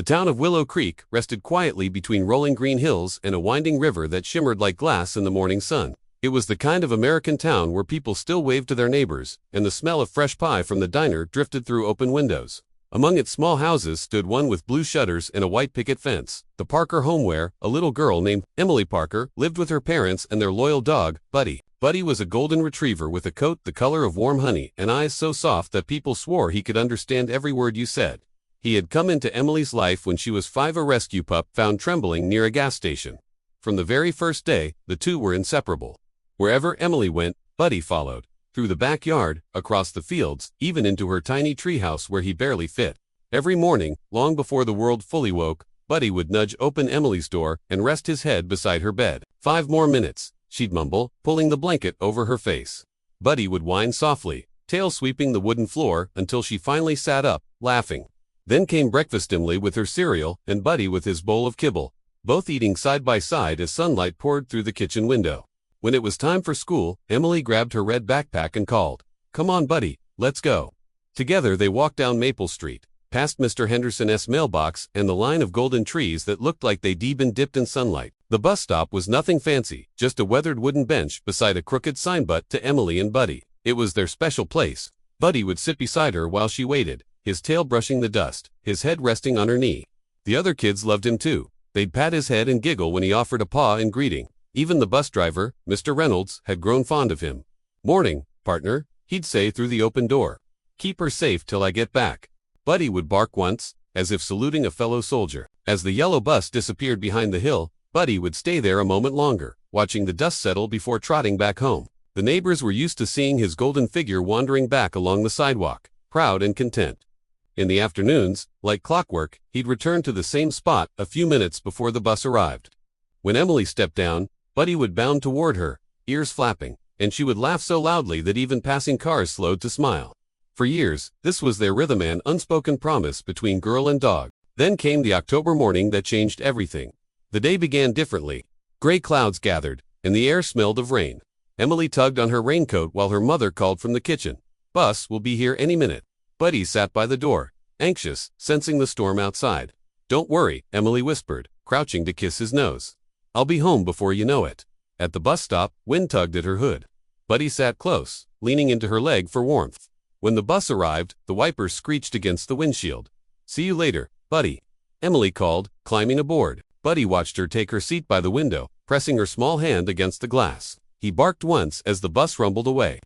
The town of Willow Creek rested quietly between rolling green hills and a winding river that shimmered like glass in the morning sun. It was the kind of American town where people still waved to their neighbors, and the smell of fresh pie from the diner drifted through open windows. Among its small houses stood one with blue shutters and a white picket fence, the Parker home where a little girl named Emily Parker lived with her parents and their loyal dog, Buddy. Buddy was a golden retriever with a coat the color of warm honey and eyes so soft that people swore he could understand every word you said. He had come into Emily's life when she was 5, a rescue pup found trembling near a gas station. From the very first day, the two were inseparable. Wherever Emily went, Buddy followed. Through the backyard, across the fields, even into her tiny treehouse where he barely fit. Every morning, long before the world fully woke, Buddy would nudge open Emily's door and rest his head beside her bed. 5 more minutes, she'd mumble, pulling the blanket over her face. Buddy would whine softly, tail sweeping the wooden floor until she finally sat up, laughing. Then came breakfast, Emily with her cereal and Buddy with his bowl of kibble, both eating side by side as sunlight poured through the kitchen window. When it was time for school, Emily grabbed her red backpack and called, "Come on, Buddy, let's go." Together they walked down Maple Street, past Mr. Henderson's mailbox and the line of golden trees that looked like they'd been dipped in sunlight. The bus stop was nothing fancy, just a weathered wooden bench beside a crooked sign but to Emily and Buddy. It was their special place. Buddy would sit beside her while she waited, his tail brushing the dust, his head resting on her knee. The other kids loved him too. They'd pat his head and giggle when he offered a paw in greeting. Even the bus driver, Mr. Reynolds, had grown fond of him. "Morning, partner," he'd say through the open door. "Keep her safe till I get back." Buddy would bark once, as if saluting a fellow soldier. As the yellow bus disappeared behind the hill, Buddy would stay there a moment longer, watching the dust settle before trotting back home. The neighbors were used to seeing his golden figure wandering back along the sidewalk, proud and content. In the afternoons, like clockwork, he'd return to the same spot a few minutes before the bus arrived. When Emily stepped down, Buddy would bound toward her, ears flapping, and she would laugh so loudly that even passing cars slowed to smile. For years, this was their rhythm and unspoken promise between girl and dog. Then came the October morning that changed everything. The day began differently. Gray clouds gathered, and the air smelled of rain. Emily tugged on her raincoat while her mother called from the kitchen. "Bus will be here any minute." Buddy sat by the door, anxious, sensing the storm outside. "Don't worry," Emily whispered, crouching to kiss his nose. "I'll be home before you know it." At the bus stop, wind tugged at her hood. Buddy sat close, leaning into her leg for warmth. When the bus arrived, the wipers screeched against the windshield. "See you later, Buddy," Emily called, climbing aboard. Buddy watched her take her seat by the window, pressing her small hand against the glass. He barked once as the bus rumbled away.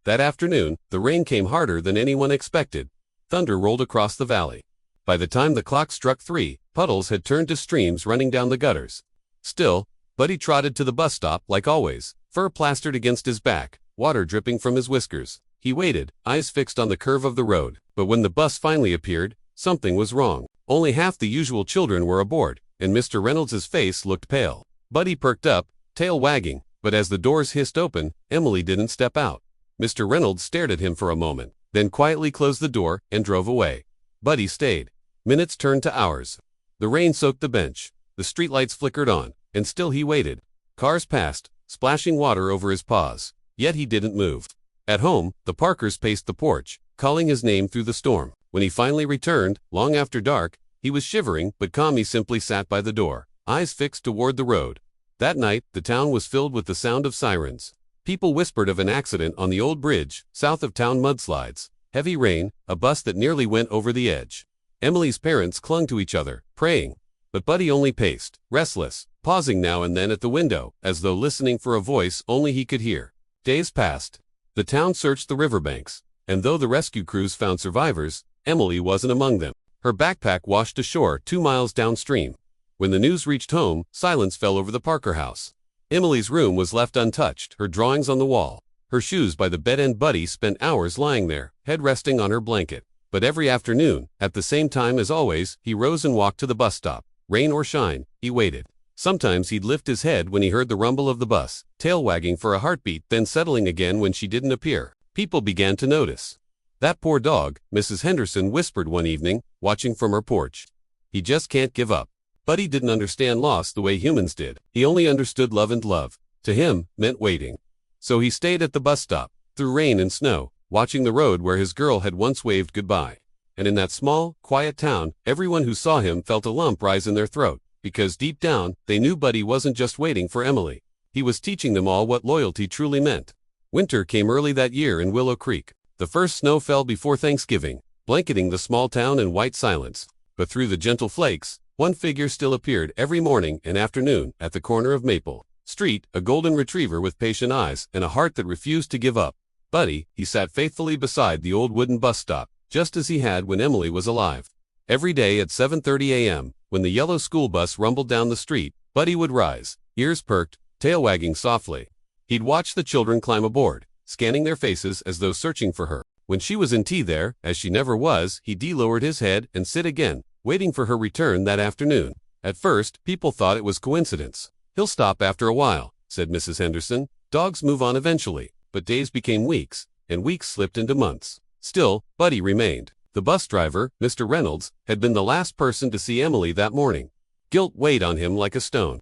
That afternoon, the rain came harder than anyone expected. Thunder rolled across the valley. By the time the clock struck 3, puddles had turned to streams running down the gutters. Still, Buddy trotted to the bus stop like always, fur plastered against his back, water dripping from his whiskers. He waited, eyes fixed on the curve of the road. But when the bus finally appeared, something was wrong. Only half the usual children were aboard, and Mr. Reynolds' face looked pale. Buddy perked up, tail wagging, but as the doors hissed open, Emily didn't step out. Mr. Reynolds stared at him for a moment, then quietly closed the door and drove away. Buddy stayed. Minutes turned to hours. The rain soaked the bench. The streetlights flickered on, and still he waited. Cars passed, splashing water over his paws, yet he didn't move. At home, the Parkers paced the porch, calling his name through the storm. When he finally returned, long after dark, he was shivering but calm. He simply sat by the door, eyes fixed toward the road. That night, the town was filled with the sound of sirens. People whispered of an accident on the old bridge, south of town, mudslides, heavy rain, a bus that nearly went over the edge. Emily's parents clung to each other, praying. But Buddy only paced, restless, pausing now and then at the window, as though listening for a voice only he could hear. Days passed. The town searched the riverbanks, and though the rescue crews found survivors, Emily wasn't among them. Her backpack washed ashore 2 miles downstream. When the news reached home, silence fell over the Parker house. Emily's room was left untouched, her drawings on the wall, her shoes by the bed, and Buddy spent hours lying there, head resting on her blanket. But every afternoon, at the same time as always, he rose and walked to the bus stop. Rain or shine, he waited. Sometimes he'd lift his head when he heard the rumble of the bus, tail wagging for a heartbeat, then settling again when she didn't appear. People began to notice. "That poor dog," Mrs. Henderson whispered one evening, watching from her porch. "He just can't give up." Buddy didn't understand loss the way humans did. He only understood love, and love, to him, meant waiting. So he stayed at the bus stop, through rain and snow, watching the road where his girl had once waved goodbye. and in that small, quiet town, everyone who saw him felt a lump rise in their throat, because deep down, they knew Buddy wasn't just waiting for Emily. He was teaching them all what loyalty truly meant. Winter came early that year in Willow Creek. The first snow fell before Thanksgiving, blanketing the small town in white silence. But through the gentle flakes, one figure still appeared every morning and afternoon at the corner of Maple Street, a golden retriever with patient eyes and a heart that refused to give up. Buddy, he sat faithfully beside the old wooden bus stop, just as he had when Emily was alive. Every day at 7:30 a.m., when the yellow school bus rumbled down the street, Buddy would rise, ears perked, tail wagging softly. He'd watch the children climb aboard, scanning their faces as though searching for her. When she was in tea there, as she never was, he de-lowered his head and sit again, waiting for her return that afternoon. At first, people thought it was coincidence. "He'll stop after a while," said Mrs. Henderson. "Dogs move on eventually." But days became weeks, and weeks slipped into months. Still, Buddy remained. The bus driver, Mr. Reynolds, had been the last person to see Emily that morning. Guilt weighed on him like a stone.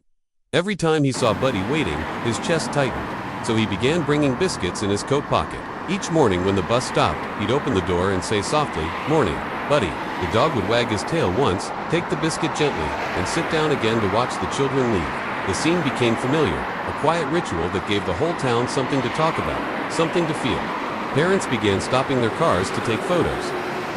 Every time he saw Buddy waiting, his chest tightened. So he began bringing biscuits in his coat pocket. Each morning when the bus stopped, he'd open the door and say softly, "Morning, Buddy." The dog would wag his tail once, take the biscuit gently, and sit down again to watch the children leave. The scene became familiar, a quiet ritual that gave the whole town something to talk about, something to feel. Parents began stopping their cars to take photos.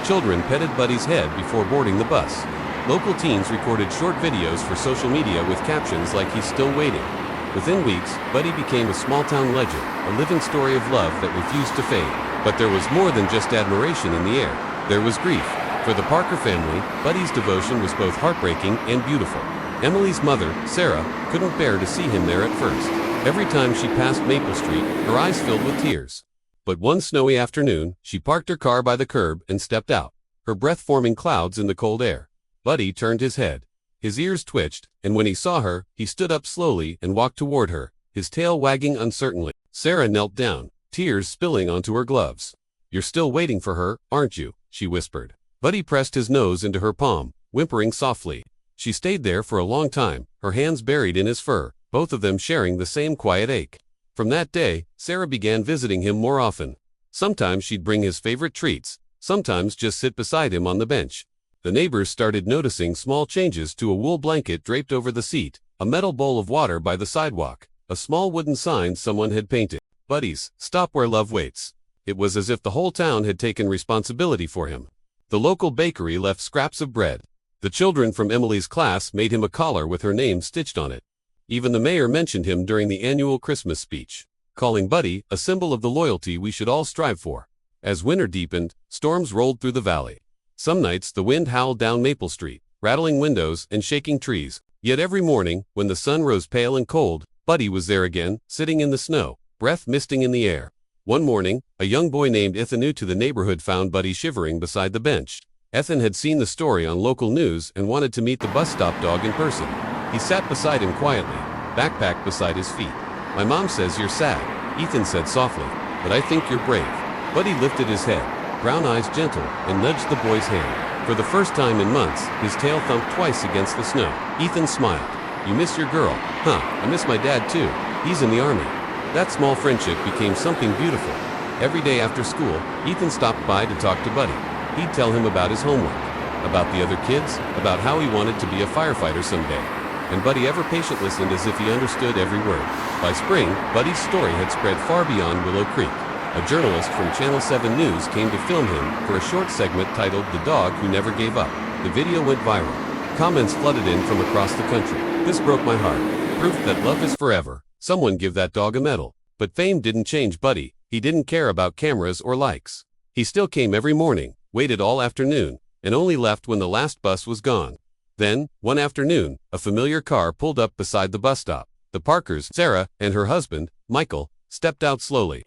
Children petted Buddy's head before boarding the bus. Local teens recorded short videos for social media with captions like "He's still waiting." Within weeks, Buddy became a small-town legend, a living story of love that refused to fade. But there was more than just admiration in the air. There was grief. For the Parker family, Buddy's devotion was both heartbreaking and beautiful. Emily's mother, Sarah, couldn't bear to see him there at first. Every time she passed Maple Street, her eyes filled with tears. But one snowy afternoon, she parked her car by the curb and stepped out, her breath forming clouds in the cold air. Buddy turned his head. His ears twitched, and when he saw her, he stood up slowly and walked toward her, his tail wagging uncertainly. Sarah knelt down, tears spilling onto her gloves. "You're still waiting for her, aren't you?" she whispered. Buddy pressed his nose into her palm, whimpering softly. She stayed there for a long time, her hands buried in his fur, both of them sharing the same quiet ache. From that day, Sarah began visiting him more often. Sometimes she'd bring his favorite treats, sometimes just sit beside him on the bench. The neighbors started noticing small changes to a wool blanket draped over the seat, a metal bowl of water by the sidewalk, a small wooden sign someone had painted. "Buddy's, stop where love waits." It was as if the whole town had taken responsibility for him. The local bakery left scraps of bread. The children from Emily's class made him a collar with her name stitched on it. Even the mayor mentioned him during the annual Christmas speech, calling Buddy a symbol of the loyalty we should all strive for. As winter deepened, storms rolled through the valley. Some nights the wind howled down Maple Street, rattling windows and shaking trees. Yet every morning, when the sun rose pale and cold, Buddy was there again, sitting in the snow, breath misting in the air. One morning, a young boy named Ethan, new to the neighborhood, found Buddy shivering beside the bench. Ethan had seen the story on local news and wanted to meet the bus stop dog in person. He sat beside him quietly, backpack beside his feet. "My mom says you're sad," Ethan said softly, "but I think you're brave." Buddy lifted his head, brown eyes gentle, and nudged the boy's hand. For the first time in months, his tail thumped twice against the snow. Ethan smiled. "You miss your girl?" "Huh, I miss my dad too. He's in the army." That small friendship became something beautiful. Every day after school, Ethan stopped by to talk to Buddy. He'd tell him about his homework, about the other kids, about how he wanted to be a firefighter someday. And Buddy ever patient listened as if he understood every word. By spring, Buddy's story had spread far beyond Willow Creek. A journalist from Channel 7 News came to film him for a short segment titled "The Dog Who Never Gave Up." The video went viral. Comments flooded in from across the country. "This broke my heart. Proof that love is forever. Someone give that dog a medal." But fame didn't change Buddy. He didn't care about cameras or likes. He still came every morning, waited all afternoon, and only left when the last bus was gone. Then, one afternoon, a familiar car pulled up beside the bus stop. The Parkers, Sarah, and her husband, Michael, stepped out slowly.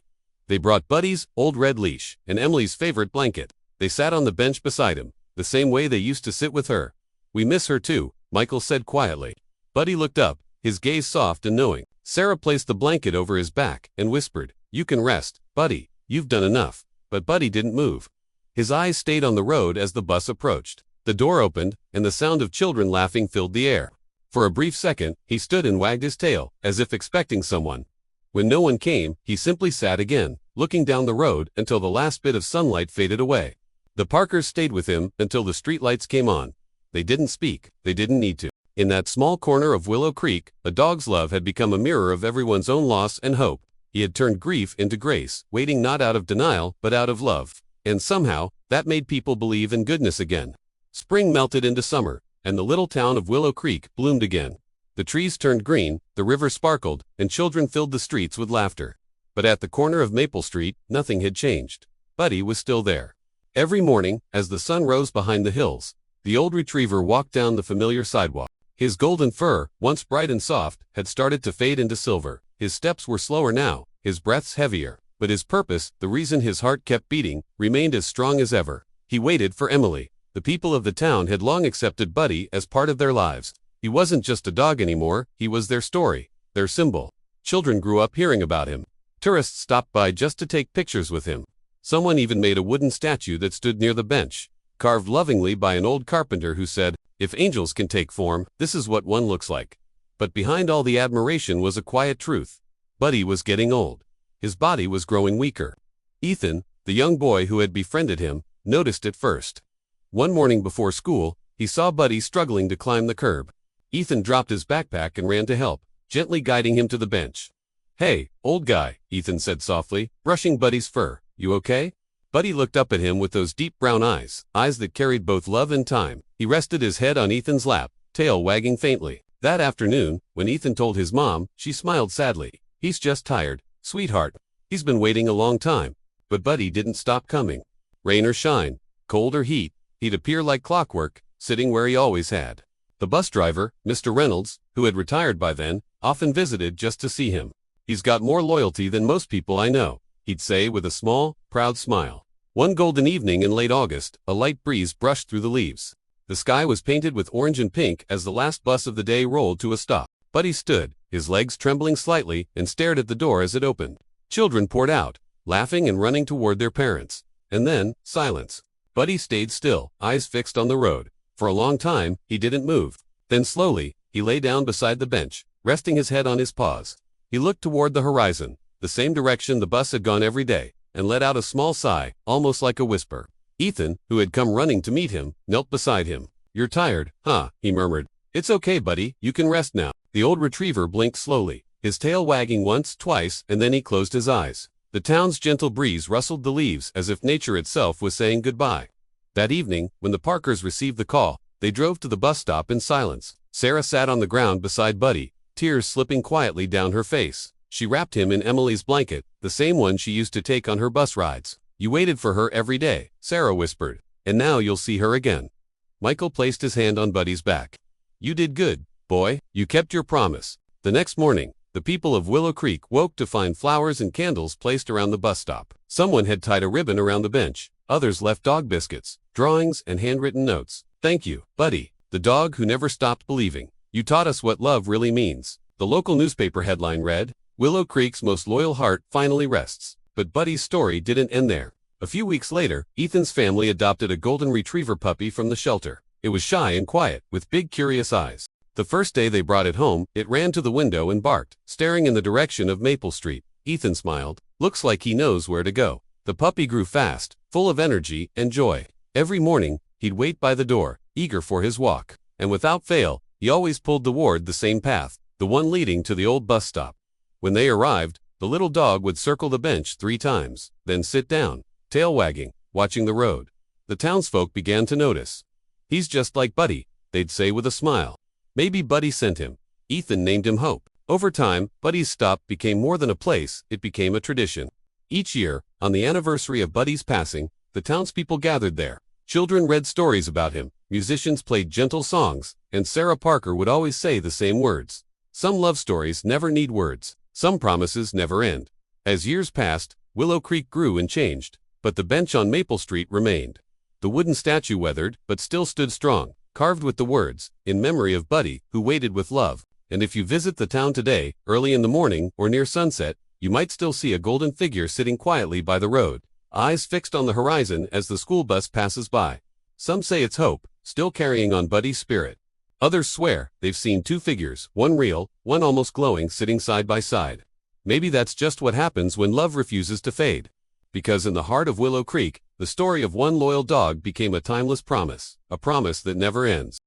They brought Buddy's old red leash and Emily's favorite blanket. They sat on the bench beside him, the same way they used to sit with her. "We miss her too," Michael said quietly. Buddy looked up, his gaze soft and knowing. Sarah placed the blanket over his back and whispered, "You can rest, Buddy. You've done enough." But Buddy didn't move. His eyes stayed on the road as the bus approached. The door opened, and the sound of children laughing filled the air. For a brief second, he stood and wagged his tail, as if expecting someone. When no one came, he simply sat again, looking down the road until the last bit of sunlight faded away. The Parkers stayed with him until the streetlights came on. They didn't speak, they didn't need to. In that small corner of Willow Creek, a dog's love had become a mirror of everyone's own loss and hope. He had turned grief into grace, waiting not out of denial, but out of love. And somehow, that made people believe in goodness again. Spring melted into summer, and the little town of Willow Creek bloomed again. The trees turned green, the river sparkled, and children filled the streets with laughter. But at the corner of Maple Street, nothing had changed. Buddy was still there. Every morning, as the sun rose behind the hills, the old retriever walked down the familiar sidewalk. His golden fur, once bright and soft, had started to fade into silver. His steps were slower now, his breaths heavier, but his purpose, the reason his heart kept beating, remained as strong as ever. He waited for Emily. The people of the town had long accepted Buddy as part of their lives. He wasn't just a dog anymore, he was their story, their symbol. Children grew up hearing about him. Tourists stopped by just to take pictures with him. Someone even made a wooden statue that stood near the bench, carved lovingly by an old carpenter who said, "If angels can take form, this is what one looks like." But behind all the admiration was a quiet truth. Buddy was getting old. His body was growing weaker. Ethan, the young boy who had befriended him, noticed it first. One morning before school, he saw Buddy struggling to climb the curb. Ethan dropped his backpack and ran to help, gently guiding him to the bench. "Hey, old guy," Ethan said softly, brushing Buddy's fur. "You okay?" Buddy looked up at him with those deep brown eyes that carried both love and time. He rested his head on Ethan's lap, tail wagging faintly. That afternoon, when Ethan told his mom, she smiled sadly. "He's just tired, sweetheart. He's been waiting a long time." But Buddy didn't stop coming. Rain or shine, cold or heat, he'd appear like clockwork, sitting where he always had. The bus driver, Mr. Reynolds, who had retired by then, often visited just to see him. "He's got more loyalty than most people I know," he'd say with a small, proud smile. One golden evening in late August, a light breeze brushed through the leaves. The sky was painted with orange and pink as the last bus of the day rolled to a stop. Buddy stood, his legs trembling slightly, and stared at the door as it opened. Children poured out, laughing and running toward their parents. And then, silence. Buddy stayed still, eyes fixed on the road. For a long time, he didn't move. Then slowly, he lay down beside the bench, resting his head on his paws. He looked toward the horizon, the same direction the bus had gone every day, and let out a small sigh, almost like a whisper. Ethan, who had come running to meet him, knelt beside him. "You're tired, huh?" he murmured. "It's okay, Buddy, you can rest now." The old retriever blinked slowly, his tail wagging once, twice, and then he closed his eyes. The town's gentle breeze rustled the leaves as if nature itself was saying goodbye. That evening, when the Parkers received the call, they drove to the bus stop in silence. Sarah sat on the ground beside Buddy, tears slipping quietly down her face. She wrapped him in Emily's blanket, the same one she used to take on her bus rides. "You waited for her every day," Sarah whispered, "and now you'll see her again." Michael placed his hand on Buddy's back. "You did good, boy, you kept your promise." The next morning, the people of Willow Creek woke to find flowers and candles placed around the bus stop. Someone had tied a ribbon around the bench. Others left dog biscuits, drawings, and handwritten notes. "Thank you, Buddy, the dog who never stopped believing. You taught us what love really means." The local newspaper headline read, "Willow Creek's most loyal heart finally rests." But Buddy's story didn't end there. A few weeks later, Ethan's family adopted a golden retriever puppy from the shelter. It was shy and quiet, with big curious eyes. The first day they brought it home, it ran to the window and barked, staring in the direction of Maple Street. Ethan smiled. "Looks like he knows where to go." The puppy grew fast, full of energy and joy. Every morning, he'd wait by the door, eager for his walk. And without fail, he always pulled toward the same path, the one leading to the old bus stop. When they arrived, the little dog would circle the bench 3 times, then sit down, tail wagging, watching the road. The townsfolk began to notice. "He's just like Buddy," they'd say with a smile. Maybe Buddy sent him. Ethan named him Hope. Over time, Buddy's stop became more than a place, it became a tradition. Each year, on the anniversary of Buddy's passing, the townspeople gathered there. Children read stories about him, musicians played gentle songs, and Sarah Parker would always say the same words. Some love stories never need words. Some promises never end. As years passed, Willow Creek grew and changed, but the bench on Maple Street remained. The wooden statue weathered, but still stood strong, carved with the words, "In memory of Buddy, who waited with love." And if you visit the town today, early in the morning or near sunset, you might still see a golden figure sitting quietly by the road, eyes fixed on the horizon as the school bus passes by. Some say it's Hope, still carrying on Buddy's spirit. Others swear they've seen 2 figures, one real, one almost glowing, sitting side by side. Maybe that's just what happens when love refuses to fade. Because in the heart of Willow Creek, The story of one loyal dog became a timeless promise, a promise that never ends.